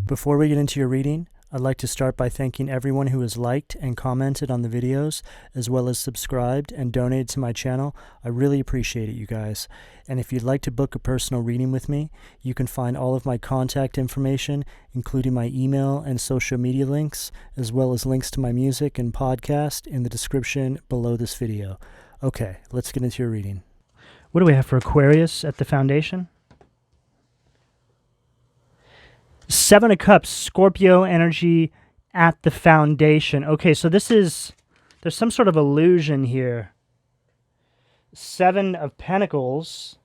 Before we get into your reading, I'd like to start by thanking everyone who has liked and commented on the videos, as well as subscribed and donated to my channel. I really appreciate it, you guys. And if you'd like to book a personal reading with me, you can find all of my contact information, including my email and social media links, as well as links to my music and podcast in the description below this video. Okay, let's get into your reading. What do we have for Aquarius at the foundation? Seven of Cups, Scorpio energy at the foundation. Okay, so there's some sort of illusion here. Seven of Pentacles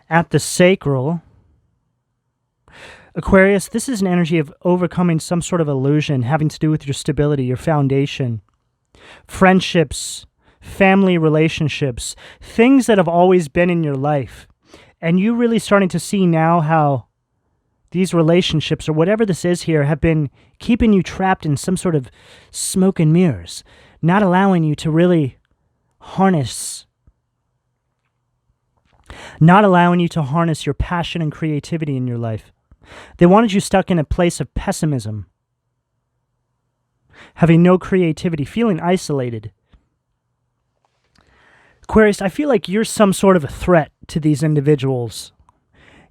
at the sacral. Aquarius, this is an energy of overcoming some sort of illusion having to do with your stability, your foundation, friendships, family relationships, things that have always been in your life. And you really starting to see now how these relationships, or whatever this is here, have been keeping you trapped in some sort of smoke and mirrors, not allowing you to really harness your passion and creativity in your life. They wanted you stuck in a place of pessimism, having no creativity, feeling isolated. Aquarius, I feel like you're some sort of a threat to these individuals.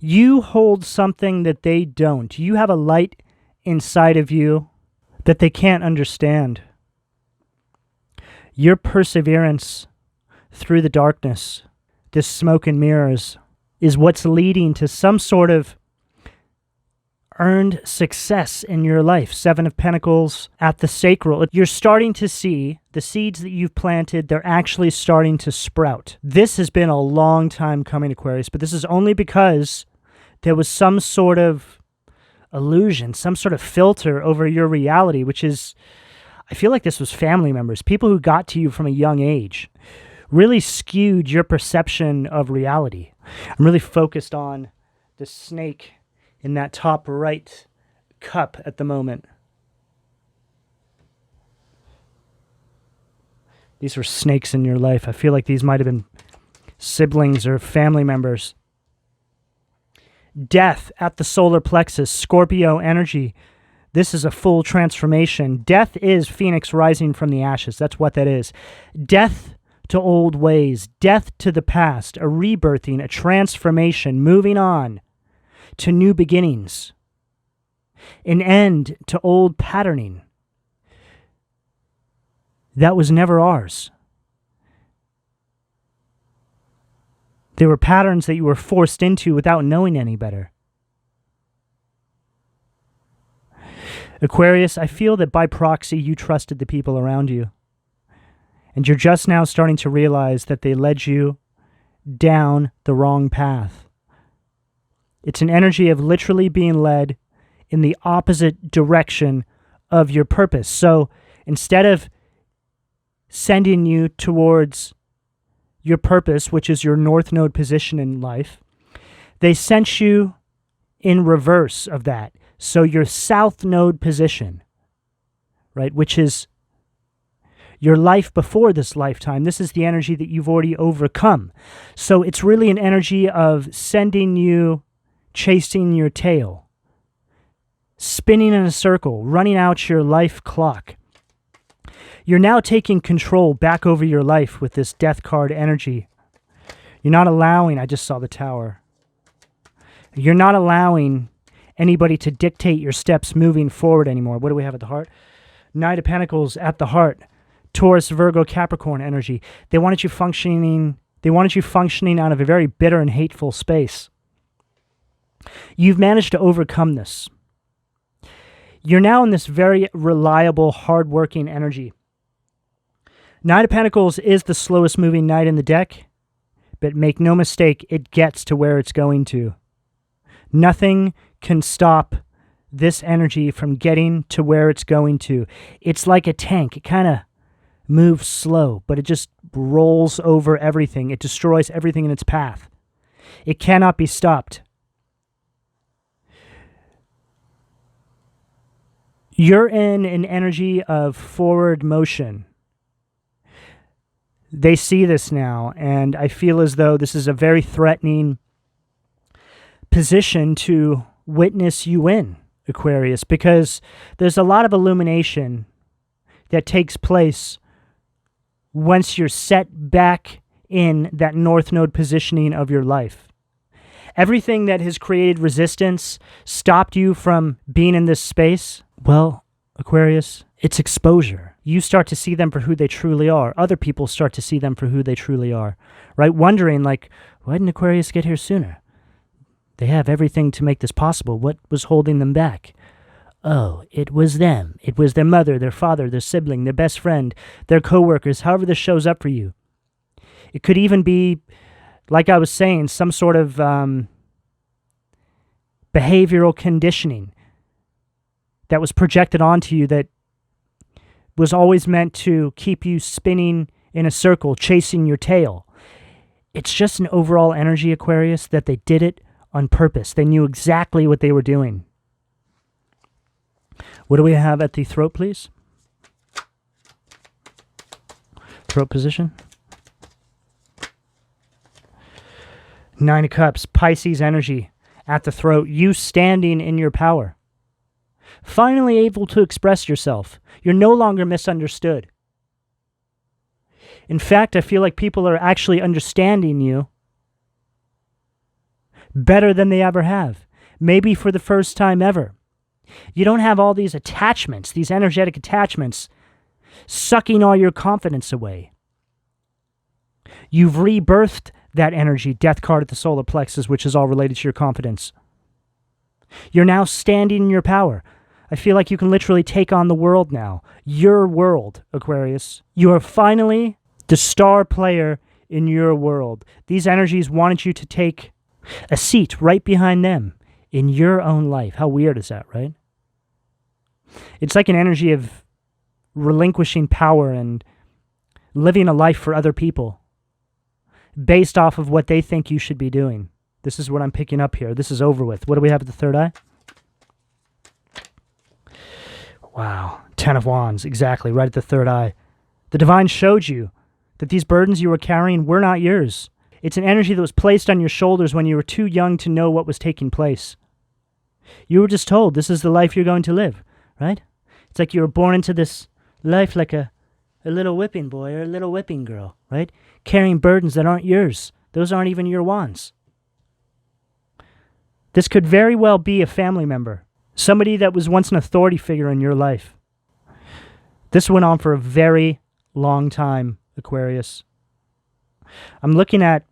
You hold something that they don't. You have a light inside of you that they can't understand. Your perseverance through the darkness, this smoke and mirrors, is what's leading to some sort of earned success in your life. Seven of Pentacles at the sacral. You're starting to see the seeds that you've planted, they're actually starting to sprout. This has been a long time coming, Aquarius, but this is only because there was some sort of illusion, some sort of filter over your reality, which is, I feel like this was family members, people who got to you from a young age, really skewed your perception of reality. I'm really focused on the snake in that top right cup at the moment. These were snakes in your life. I feel like these might have been siblings or family members. Death at the solar plexus, Scorpio energy. This is a full transformation. Death is Phoenix rising from the ashes. That's what that is. Death to old ways, death to the past, a rebirthing, a transformation, moving on to new beginnings, an end to old patterning that was never ours. They were patterns that you were forced into without knowing any better. Aquarius, I feel that by proxy you trusted the people around you. And you're just now starting to realize that they led you down the wrong path. It's an energy of literally being led in the opposite direction of your purpose. So instead of sending you towards your purpose, which is your north node position in life, they sent you in reverse of that. So your south node position, right, which is your life before this lifetime, this is the energy that you've already overcome. So it's really an energy of sending you chasing your tail, spinning in a circle, running out your life clock. You're now taking control back over your life with this death card energy. You're not allowing, I just saw the tower. You're not allowing anybody to dictate your steps moving forward anymore. What do we have at the heart? Knight of Pentacles at the heart. Taurus, Virgo, Capricorn energy. They wanted you functioning out of a very bitter and hateful space. You've managed to overcome this. You're now in this very reliable, hardworking energy. Knight of Pentacles is the slowest moving knight in the deck, but make no mistake, it gets to where it's going to. Nothing can stop this energy from getting to where it's going to. It's like a tank. It kind of moves slow, but it just rolls over everything. It destroys everything in its path. It cannot be stopped. You're in an energy of forward motion. They see this now, and I feel as though this is a very threatening position to witness you in. Aquarius, because there's a lot of illumination that takes place once you're set back in that North Node positioning of your life. Everything that has created resistance, stopped you from being in this space, well, Aquarius, it's exposure. You start to see them for who they truly are. Other people start to see them for who they truly are, right? Wondering, like, why didn't Aquarius get here sooner? They have everything to make this possible. What was holding them back? Oh, it was them. It was their mother, their father, their sibling, their best friend, their coworkers, however this shows up for you. It could even be, like I was saying, some sort of behavioral conditioning that was projected onto you that was always meant to keep you spinning in a circle, chasing your tail. It's just an overall energy, Aquarius, that they did it on purpose. They knew exactly what they were doing. What do we have at the throat, please? Throat position. Nine of Cups, Pisces energy at the throat. You standing in your power. Finally able to express yourself. You're no longer misunderstood. In fact, I feel like people are actually understanding you better than they ever have. Maybe for the first time ever. You don't have all these attachments, these energetic attachments, sucking all your confidence away. You've rebirthed that energy, death card at the solar plexus, which is all related to your confidence. You're now standing in your power. I feel like you can literally take on the world now. Your world, Aquarius. You are finally the star player in your world. These energies wanted you to take a seat right behind them in your own life. How weird is that, right? It's like an energy of relinquishing power and living a life for other people based off of what they think you should be doing. This is what I'm picking up here. This is over with. What do we have at the third eye? Wow. 10 of Wands. Exactly. Right at the third eye. The divine showed you that these burdens you were carrying were not yours. It's an energy that was placed on your shoulders when you were too young to know what was taking place. You were just told this is the life you're going to live, right? It's like you were born into this life like a little whipping boy or a little whipping girl, right? Carrying burdens that aren't yours. Those aren't even your wands. This could very well be a family member. Somebody that was once an authority figure in your life. This went on for a very long time, Aquarius. I'm looking at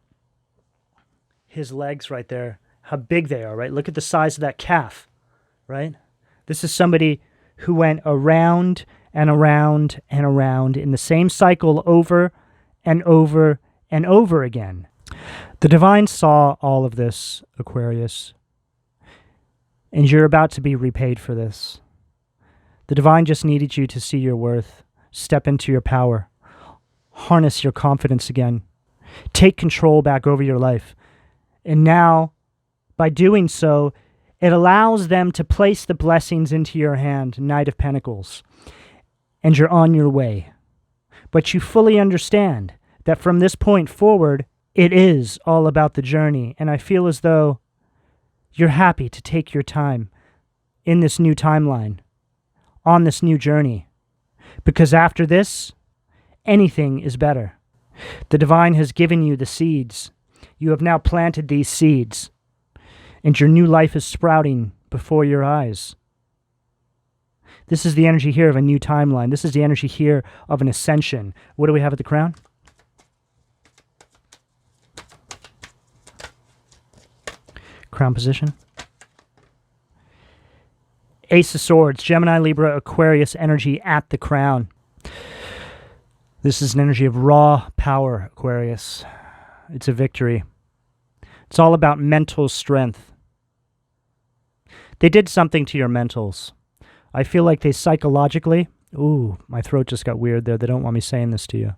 his legs right there, how big they are, right? Look at the size of that calf, right? This is somebody who went around and around and around in the same cycle over and over and over again. The divine saw all of this, Aquarius, and you're about to be repaid for this. The divine just needed you to see your worth, step into your power, harness your confidence again, take control back over your life. And now, by doing so, it allows them to place the blessings into your hand, Knight of Pentacles, and you're on your way. But you fully understand that from this point forward, it is all about the journey, and I feel as though you're happy to take your time in this new timeline, on this new journey, because after this, anything is better. The divine has given you the seeds. You have now planted these seeds, and your new life is sprouting before your eyes. This is the energy here of a new timeline. This is the energy here of an ascension. What do we have at the crown? Crown position. Ace of Swords, Gemini, Libra, Aquarius energy at the crown. This is an energy of raw power, Aquarius. It's a victory. It's all about mental strength. They did something to your mentals. I feel like they psychologically... Ooh, my throat just got weird there. They don't want me saying this to you.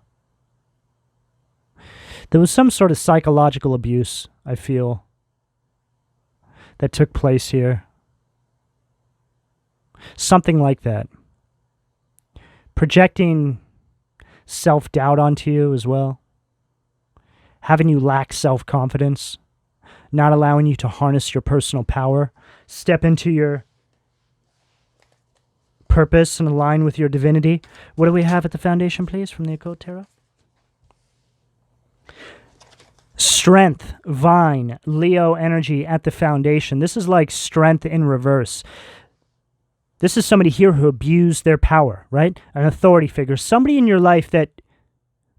There was some sort of psychological abuse, I feel, that took place here. Something like that. Projecting self-doubt onto you as well. Having you lack self-confidence. Not allowing you to harness your personal power. Step into your purpose and align with your divinity. What do we have at the foundation, please, from the Occult Tarot? Strength, Vine, Leo energy at the foundation. This is like strength in reverse. This is somebody here who abused their power, right? An authority figure. Somebody in your life that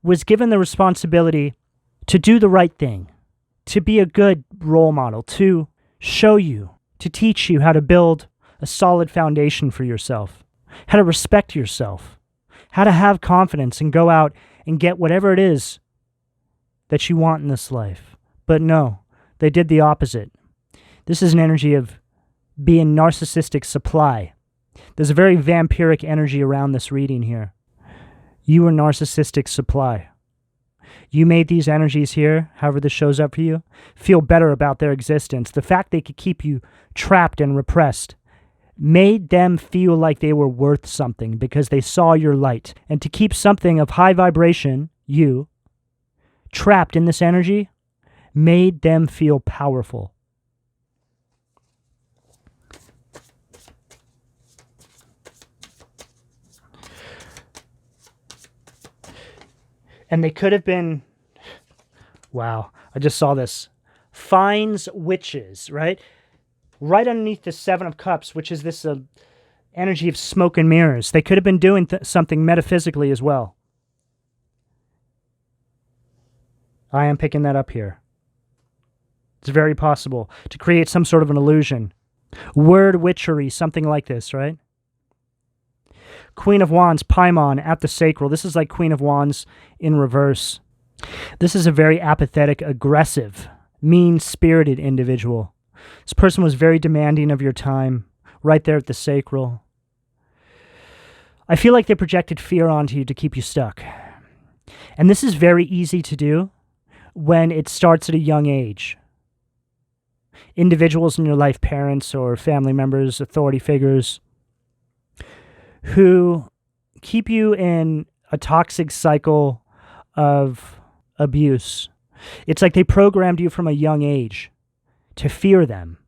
was given the responsibility to do the right thing, to be a good role model, to show you, to teach you how to build a solid foundation for yourself, how to respect yourself, how to have confidence and go out and get whatever it is that you want in this life. But no, they did the opposite. This is an energy of being narcissistic supply. There's a very vampiric energy around this reading here. You are narcissistic supply. You made these energies here, however this shows up for you, feel better about their existence. The fact they could keep you trapped and repressed made them feel like they were worth something because they saw your light. And to keep something of high vibration, you, trapped in this energy, made them feel powerful. And they could have been, wow, I just saw this. Finds witches, right? Right underneath the Seven of Cups, which is this energy of smoke and mirrors. They could have been doing something metaphysically as well. I am picking that up here. It's very possible to create some sort of an illusion. Word witchery, something like this, right? Queen of Wands, Paimon at the sacral. This is like Queen of Wands in reverse. This is a very apathetic, aggressive, mean-spirited individual. This person was very demanding of your time, right there at the sacral. I feel like they projected fear onto you to keep you stuck. And this is very easy to do when it starts at a young age. Individuals in your life, parents or family members, authority figures, who keep you in a toxic cycle of abuse. It's like they programmed you from a young age to fear them.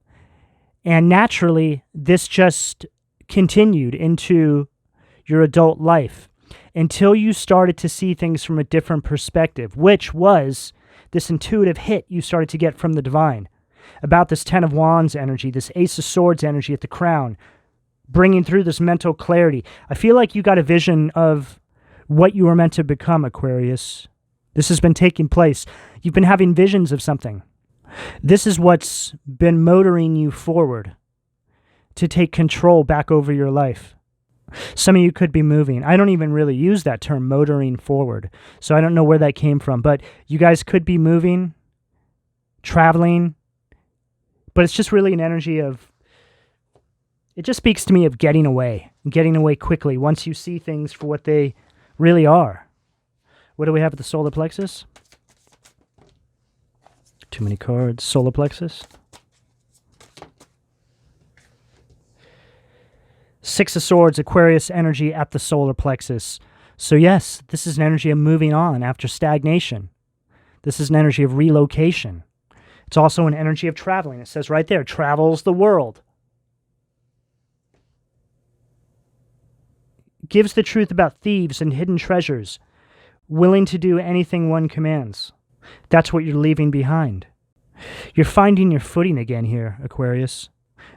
And naturally, this just continued into your adult life until you started to see things from a different perspective, which was this intuitive hit you started to get from the divine about this Ten of Wands energy, this Ace of Swords energy at the crown, bringing through this mental clarity. I feel like you got a vision of what you were meant to become, Aquarius. This has been taking place. You've been having visions of something. This is what's been motoring you forward to take control back over your life. Some of you could be moving. I don't even really use that term, motoring forward, so I don't know where that came from, but you guys could be moving, traveling, but it's just really an energy of, it just speaks to me of getting away quickly once you see things for what they really are. What do we have at the solar plexus? Too many cards. Solar plexus. Six of Swords, Aquarius energy at the solar plexus. So yes, this is an energy of moving on after stagnation. This is an energy of relocation. It's also an energy of traveling. It says right there, travels the world. Gives the truth about thieves and hidden treasures. Willing to do anything one commands. That's what you're leaving behind. You're finding your footing again here, Aquarius.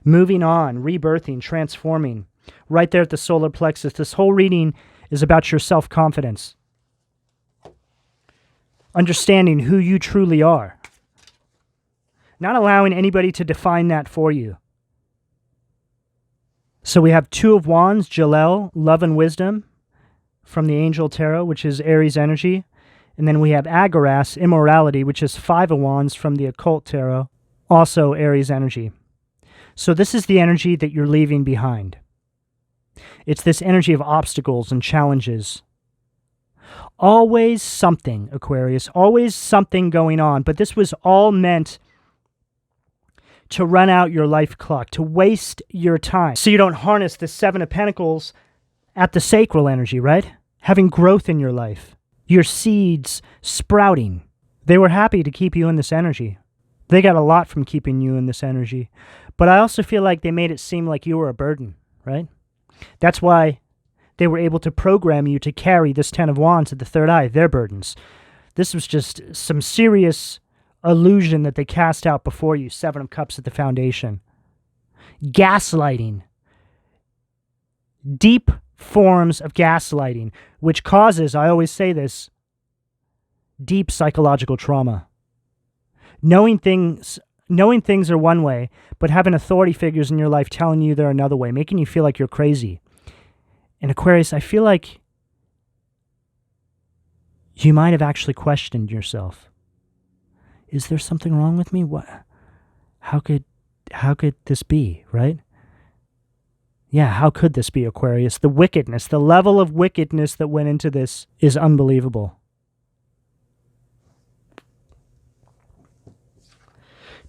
Moving on, rebirthing, transforming. Right there at the solar plexus. This whole reading is about your self-confidence. Understanding who you truly are. Not allowing anybody to define that for you. So we have Two of Wands, Jalel, love and wisdom, from the Angel Tarot, which is Aries energy. And then we have Agaras, immorality, which is Five of Wands from the Occult Tarot, also Aries energy. So this is the energy that you're leaving behind. It's this energy of obstacles and challenges. Always something, Aquarius, always something going on. But this was all meant to run out your life clock, to waste your time, so you don't harness the Seven of Pentacles at the sacral energy, right? Having growth in your life. Your seeds sprouting. They were happy to keep you in this energy. They got a lot from keeping you in this energy. But I also feel like they made it seem like you were a burden, right? That's why they were able to program you to carry this Ten of Wands at the third eye, their burdens. This was just some serious illusion that they cast out before you, Seven of Cups at the foundation. Gaslighting. Deep forms of gaslighting, which causes, I always say this, deep psychological trauma. Knowing things are one way, but having authority figures in your life telling you they're another way, making you feel like you're crazy. And Aquarius, I feel like you might have actually questioned yourself. Is there something wrong with me? What? How could this be, right? Yeah, how could this be, Aquarius? The wickedness, the level of wickedness that went into this is unbelievable.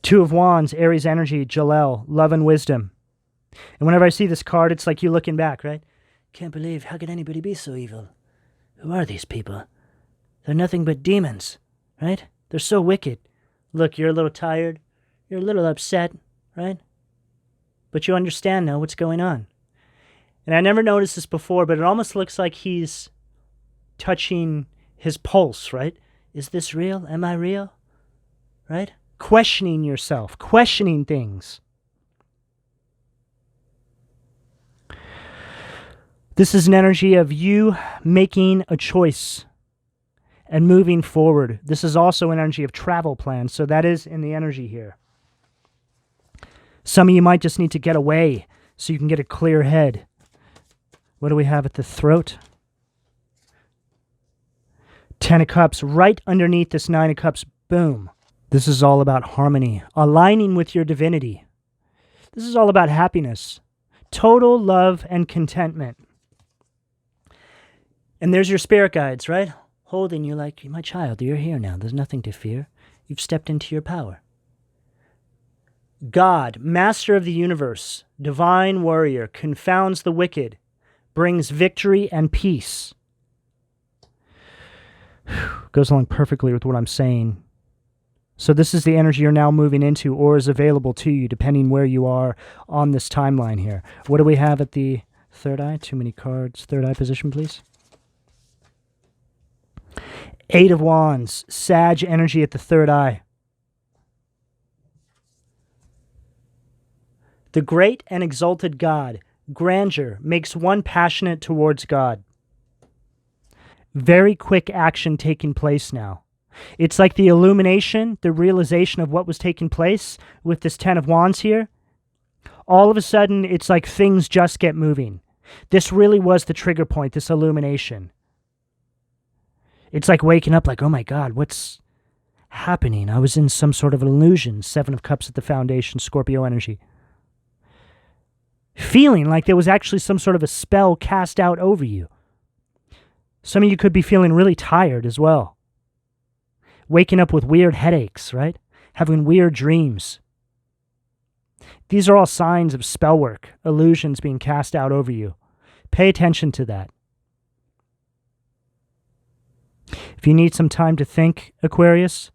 Two of Wands, Aries energy, Jalel, love and wisdom. And whenever I see this card, it's like you looking back, right? Can't believe, how could anybody be so evil? Who are these people? They're nothing but demons, right? They're so wicked. Look, you're a little tired. You're a little upset, right? But you understand now what's going on. And I never noticed this before, but it almost looks like he's touching his pulse, right? Is this real? Am I real? Right? Questioning yourself, questioning things. This is an energy of you making a choice and moving forward. This is also an energy of travel plans, so that is in the energy here. Some of you might just need to get away so you can get a clear head. What do we have at the throat? Ten of Cups, right underneath this Nine of Cups, boom. This is all about harmony, aligning with your divinity. This is all about happiness, total love and contentment. And there's your spirit guides, right? Holding you like, my child, you're here now. There's nothing to fear. You've stepped into your power. God, master of the universe, divine warrior, confounds the wicked, brings victory and peace. Goes along perfectly with what I'm saying. So this is the energy you're now moving into or is available to you depending where you are on this timeline here. What do we have at the third eye? Too many cards. Third eye position, please. Eight of Wands, Sag energy at the third eye. The great and exalted God, grandeur, makes one passionate towards God. Very quick action taking place now. It's like the illumination, the realization of what was taking place with this Ten of Wands here. All of a sudden, it's like things just get moving. This really was the trigger point, this illumination. It's like waking up like, oh my God, what's happening? I was in some sort of illusion. Seven of Cups at the foundation, Scorpio energy. Feeling like there was actually some sort of a spell cast out over you. Some of you could be feeling really tired as well. Waking up with weird headaches, right? Having weird dreams. These are all signs of spell work, illusions being cast out over you. Pay attention to that. If you need some time to think, Aquarius,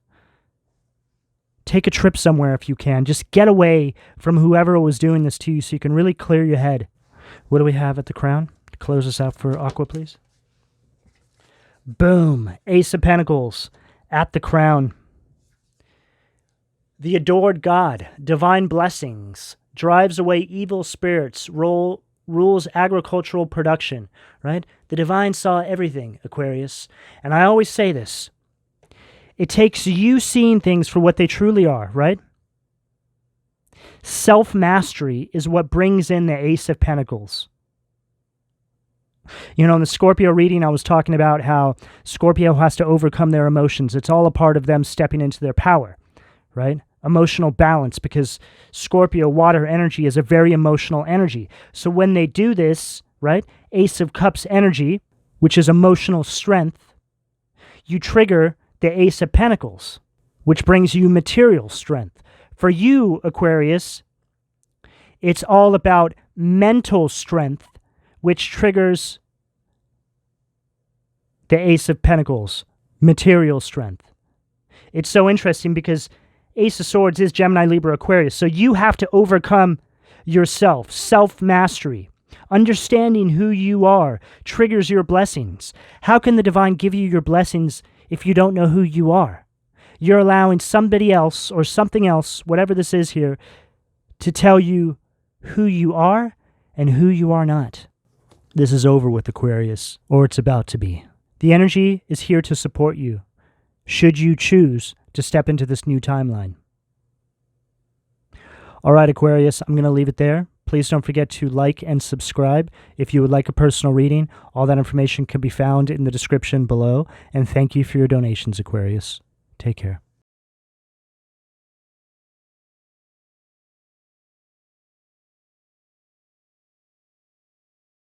take a trip somewhere if you can. Just get away from whoever was doing this to you so you can really clear your head. What do we have at the crown? Close us out for Aqua, please. Boom. Ace of Pentacles at the crown. The adored God, divine blessings, drives away evil spirits, rules agricultural production, right? The divine saw everything, Aquarius. And I always say this. It takes you seeing things for what they truly are, right? Self-mastery is what brings in the Ace of Pentacles. You know, in the Scorpio reading, I was talking about how Scorpio has to overcome their emotions. It's all a part of them stepping into their power, right? Emotional balance, because Scorpio water energy is a very emotional energy. So when they do this, right, Ace of Cups energy, which is emotional strength, you trigger the Ace of Pentacles, which brings you material strength. For you, Aquarius, it's all about mental strength, which triggers the Ace of Pentacles, material strength. It's so interesting because Ace of Swords is Gemini, Libra, Aquarius. So you have to overcome yourself, self-mastery. Understanding who you are triggers your blessings. How can the divine give you your blessings if you don't know who you are? You're allowing somebody else or something else, whatever this is here, to tell you who you are and who you are not. This is over with, Aquarius, or it's about to be. The energy is here to support you, should you choose to step into this new timeline. All right, Aquarius, I'm going to leave it there. Please don't forget to like and subscribe. If you would like a personal reading, all that information can be found in the description below. And thank you for your donations, Aquarius. Take care.